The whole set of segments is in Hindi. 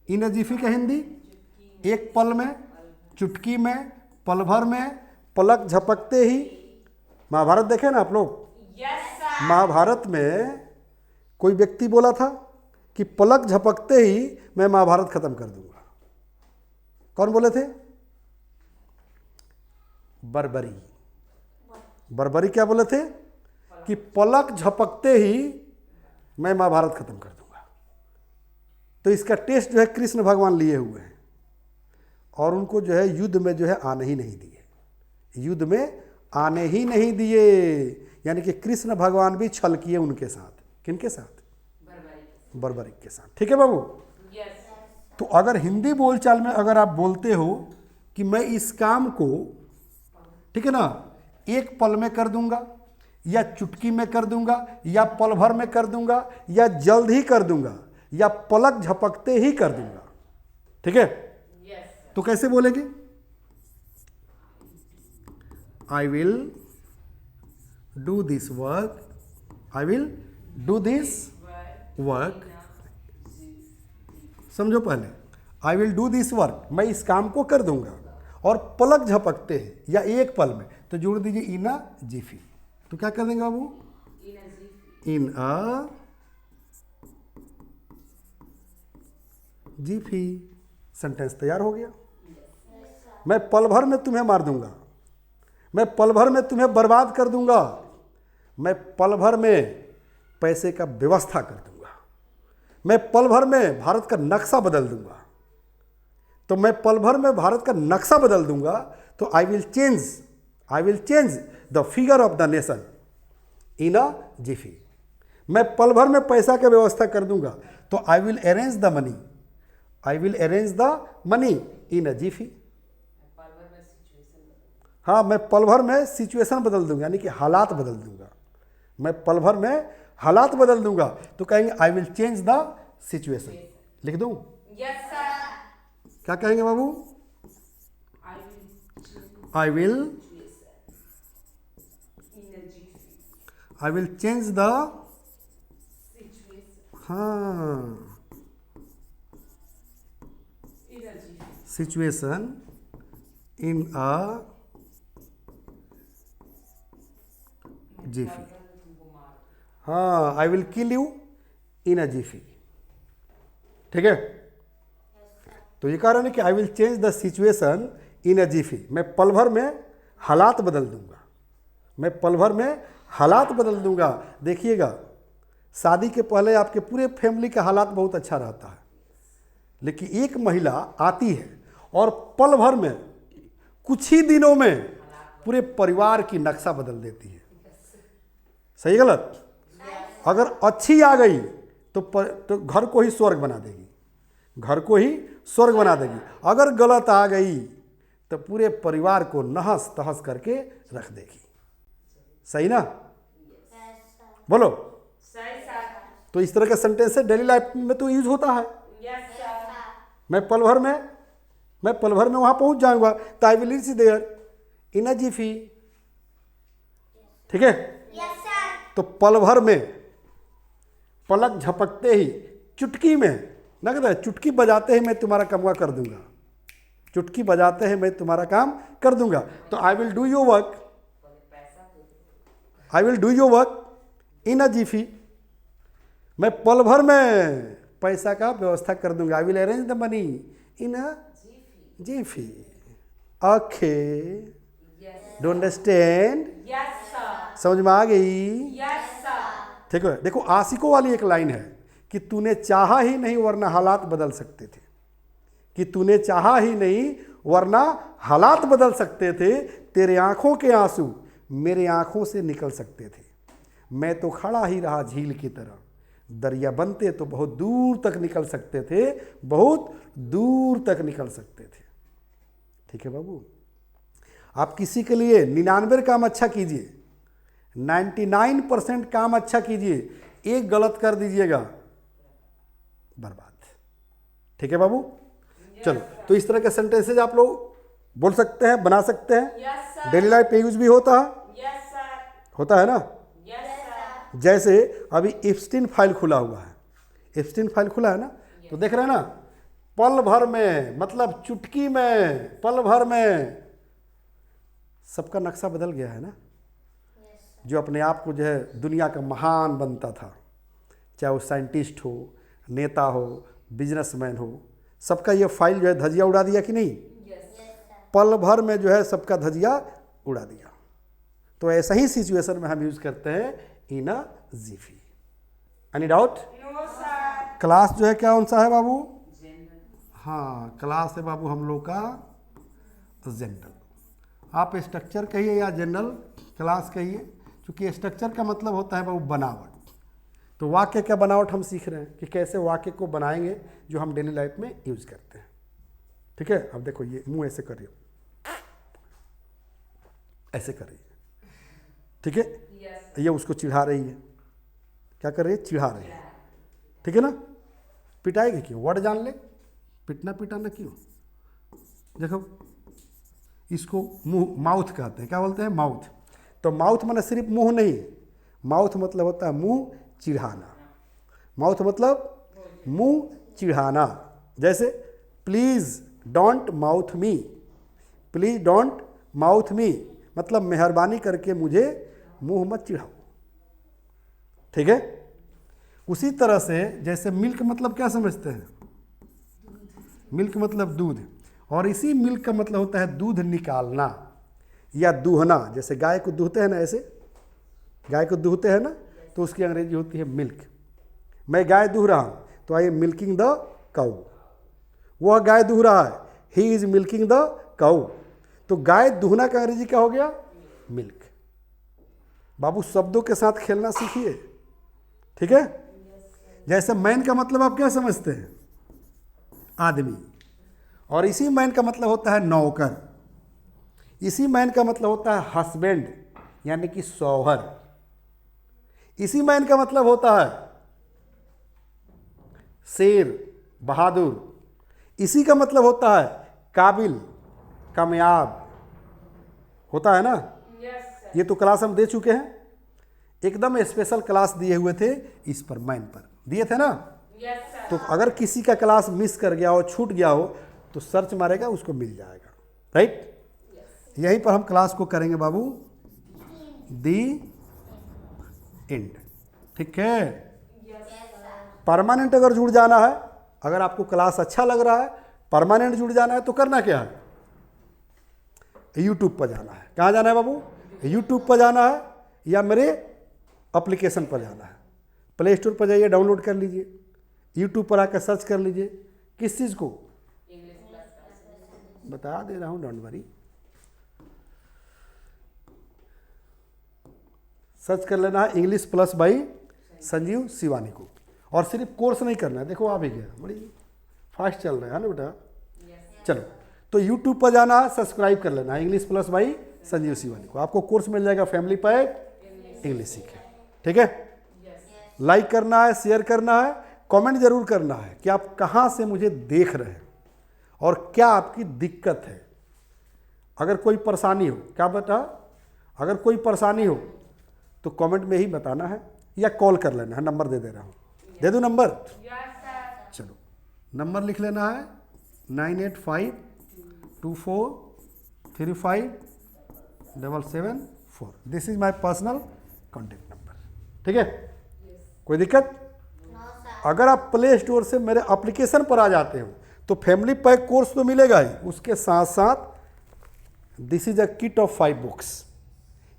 इन अ जिफी का हिंदी एक पल में, चुटकी में, पल भर में, पलक झपकते ही। महाभारत देखे ना आप लोग? महाभारत में कोई व्यक्ति बोला था कि पलक झपकते ही मैं महाभारत खत्म कर दूंगा। कौन बोले थे? बर्बरी। बर्बरी क्या बोले थे? कि पलक झपकते ही मैं महाभारत खत्म कर दूंगा। तो इसका टेस्ट जो है कृष्ण भगवान लिए हुए हैं और उनको जो है युद्ध में जो है आने ही नहीं दिए, युद्ध में आने ही नहीं दिए। यानी कि कृष्ण भगवान भी छल किए उनके साथ। किनके साथ? बर्बरी के साथ। ठीक है बाबू? तो अगर हिंदी बोलचाल में अगर आप बोलते हो कि मैं इस काम को, ठीक है ना, एक पल में कर दूंगा या चुटकी में कर दूंगा या पल भर में कर दूंगा या जल्द ही कर दूंगा या पलक झपकते ही कर दूंगा, ठीक है? तो कैसे बोलेंगे? आई will do this work, I will do this work. समझो पहले, आई विल डू दिस वर्क, मैं इस काम को कर दूंगा, और पलक झपकते हैं या एक पल में, तो जोड़ दीजिए इन अ जिफी। तो क्या कर देंगे बाबू? इन अ जिफी। सेंटेंस तैयार हो गया। मैं पल भर में तुम्हें मार दूंगा, मैं पल भर में तुम्हें बर्बाद कर दूंगा, मैं पल भर में पैसे का व्यवस्था कर दूंगा, मैं पल भर में भारत का नक्शा बदल दूंगा। तो मैं पल भर में भारत का नक्शा बदल दूंगा, तो I will change the figure of the nation in a jiffy. मैं पल भर में पैसा की व्यवस्था कर दूंगा, तो I will arrange the money, I will arrange the money in a jiffy. हाँ, मैं पल भर में सिचुएशन बदल दूंगा, यानी कि हालात बदल दूंगा। मैं पल भर में हालात बदल दूंगा, तो कहेंगे I will change the situation. लिख दूं? क्या कहेंगे बाबू? आई विल चेंज द, हाँ, सिचुएशन इन अ जिफी। हाँ, I will kill you in a jiffy. ठीक है? तो ये कारण है कि I will change the situation in a jiffy. मैं पल भर में हालात बदल दूंगा, मैं पल भर में हालात बदल दूंगा। देखिएगा, शादी के पहले आपके पूरे फैमिली का हालात बहुत अच्छा रहता है, लेकिन एक महिला आती है और पल भर में, कुछ ही दिनों में पूरे परिवार की नक्शा बदल देती है। सही गलत? अगर अच्छी आ गई तो घर को ही स्वर्ग बना देगी, घर को ही स्वर्ग बना देगी। अगर गलत आ गई तो पूरे परिवार को नहस तहस करके रख देगी। सही ना? बोलो। तो इस तरह का सेंटेंस डेली लाइफ में तो यूज होता है। मैं पल भर में वहां पहुंच जाऊंगा, तो I will reach there in a jiffy. ठीक है? तो पल भर में, पलक झपकते ही, चुटकी में, ना कहता है चुटकी बजाते ही मैं तुम्हारा काम कर दूंगा, चुटकी बजाते ही मैं तुम्हारा काम कर दूंगा। तो I will do your work, I will do your work in a jiffy. मैं पल भर में पैसा का व्यवस्था कर दूंगा, I will arrange the money in a jiffy. Okay, do understand? समझ में आ गई? ठीक है? देखो, आशिकों वाली एक लाइन है कि तूने चाहा ही नहीं वरना हालात बदल सकते थे, कि तूने चाहा ही नहीं वरना हालात बदल सकते थे। तेरे आंखों के आंसू मेरे आंखों से निकल सकते थे, मैं तो खड़ा ही रहा झील की तरह, दरिया बनते तो बहुत दूर तक निकल सकते थे, बहुत दूर तक निकल सकते थे। ठीक है बाबू? आप किसी के लिए 99 काम अच्छा कीजिए, 99% काम अच्छा कीजिए, एक गलत कर दीजिएगा, बर्बाद। ठीक है बाबू? चलो, तो इस तरह के सेंटेंसेज आप लोग बोल सकते हैं, बना सकते हैं। डेली लाइफ पे यूज भी होता है। होता है ना? जैसे अभी एप्स्टीन फाइल खुला हुआ है, एप्स्टीन फाइल खुला है ना, तो देख रहे हैं ना, पल भर में मतलब चुटकी में, पल भर में। सबका नक्शा बदल गया है ना। जो अपने आप को जो है दुनिया का महान बनता था, चाहे वो साइंटिस्ट हो, नेता हो, बिजनेसमैन हो, सबका ये फाइल जो है धजिया उड़ा दिया कि नहीं? पल भर में जो है सबका धजिया उड़ा दिया। तो ऐसा ही सिचुएशन में हम यूज करते हैं in a jiffy. Any doubt? Class जो है क्या कौन सा है बाबू? हाँ, क्लास है बाबू हम लोग का जनरल। आप स्ट्रक्चर कहिए या जनरल क्लास कहिए, क्योंकि स्ट्रक्चर का मतलब होता है बाबू बनावट। तो वाक्य क्या बनावट हम सीख रहे हैं कि कैसे वाक्य को बनाएंगे जो हम डेली लाइफ में यूज करते हैं। ठीक है, अब देखो ये मुंह ऐसे करिए, ऐसे करिए, ठीक है। ये उसको चिढ़ा रही है, क्या कर रही है? चिढ़ा रही है, ठीक है ना। पिटाएगी क्यों? वर्ड जान ले, पिटना पिटाना क्यों? देखो इसको मुंह, माउथ कहते हैं। क्या बोलते हैं? माउथ। तो माउथ मतलब सिर्फ मुंह नहीं, माउथ मतलब होता है मुंह चिढ़ाना। माउथ मतलब मुंह चिढ़ाना। जैसे please don't mouth me, please don't mouth me मतलब मेहरबानी करके मुझे मुंह मत चिढ़ाओ, ठीक है। उसी तरह से जैसे मिल्क मतलब क्या समझते हैं? मिल्क मतलब दूध, और इसी मिल्क का मतलब होता है दूध निकालना या दूहना। जैसे गाय को दूहते हैं ना, ऐसे गाय को दूहते हैं ना, तो उसकी अंग्रेजी होती है मिल्क। मैं गाय दूह रहा हूँ, तो आई एम मिल्किंग द काऊ। वह गाय दूह रहा है, ही इज मिल्किंग द काऊ। तो गाय दूहना का अंग्रेजी क्या हो गया? मिल्क। बाबू शब्दों के साथ खेलना सीखिए, ठीक है। जैसे मैन का मतलब आप क्या समझते हैं? आदमी। और इसी मैन का मतलब होता है नौकर। इसी मैन का मतलब होता है हस्बैंड, यानी कि शौहर। इसी मैन का मतलब होता है शेर, बहादुर। इसी का मतलब होता है काबिल, कामयाब, होता है ना। ये तो क्लास हम दे चुके हैं, एकदम स्पेशल क्लास दिए हुए थे इस पर, मैन पर दिए थे ना। तो अगर किसी का क्लास मिस कर गया हो, छूट गया हो, तो सर्च मारेगा, उसको मिल जाएगा, राइट। यहीं पर हम क्लास को करेंगे बाबू, दी एंड, ठीक है। परमानेंट अगर जुड़ जाना है, अगर आपको क्लास अच्छा लग रहा है, परमानेंट जुड़ जाना है, तो करना क्या है? यूट्यूब पर जाना है। कहाँ जाना है बाबू? यूट्यूब पर जाना है या मेरे एप्लीकेशन पर जाना है। प्ले स्टोर पर जाइए, डाउनलोड कर लीजिए, यूट्यूब पर आकर सर्च कर लीजिए। किस चीज़ को? बता दे रहा हूँ, डोंट वरी। सर्च कर लेना है English plus by Sanjeev Shivani को। और सिर्फ कोर्स नहीं करना है, देखो आ भी गया, बड़ी फास्ट चल रहा है ना बेटा। चलो, तो यूट्यूब पर जाना है, सब्सक्राइब कर लेना है English plus by Sanjeev Shivani को। आपको कोर्स मिल जाएगा फैमिली पैक इंग्लिश सीखे, ठीक है। लाइक करना है, शेयर करना है, कमेंट जरूर करना है कि आप कहाँ से मुझे देख रहे हैं और क्या आपकी दिक्कत है। अगर कोई परेशानी हो, क्या बेटा, अगर कोई परेशानी हो तो कमेंट में ही बताना है या कॉल कर लेना है। नंबर दे रहा हूँ, दे दूँ नंबर? चलो, नंबर लिख लेना है 9852435774। This is my personal contact number, ठीक है। कोई दिक्कत? अगर आप प्ले स्टोर से मेरे एप्लीकेशन पर आ जाते हो तो फैमिली पैक कोर्स तो मिलेगा ही, उसके साथ साथ this is a kit of 5 books,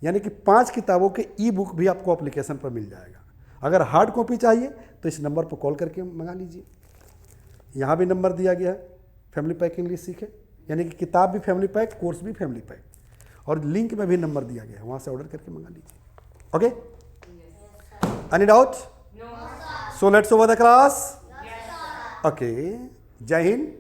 यानी कि 5 किताबों के ई बुक भी आपको एप्लीकेशन पर मिल जाएगा। अगर हार्ड कॉपी चाहिए तो इस नंबर पर कॉल करके मंगा लीजिए। यहाँ भी नंबर दिया गया है, फैमिली पैक इंग्लिश सीखे, यानी कि किताब भी फैमिली पैक, कोर्स भी फैमिली पैक, और लिंक में भी नंबर दिया गया है, वहाँ से ऑर्डर करके मंगा लीजिए। Okay, any doubt? So let's over the class. Okay. Jai Hind.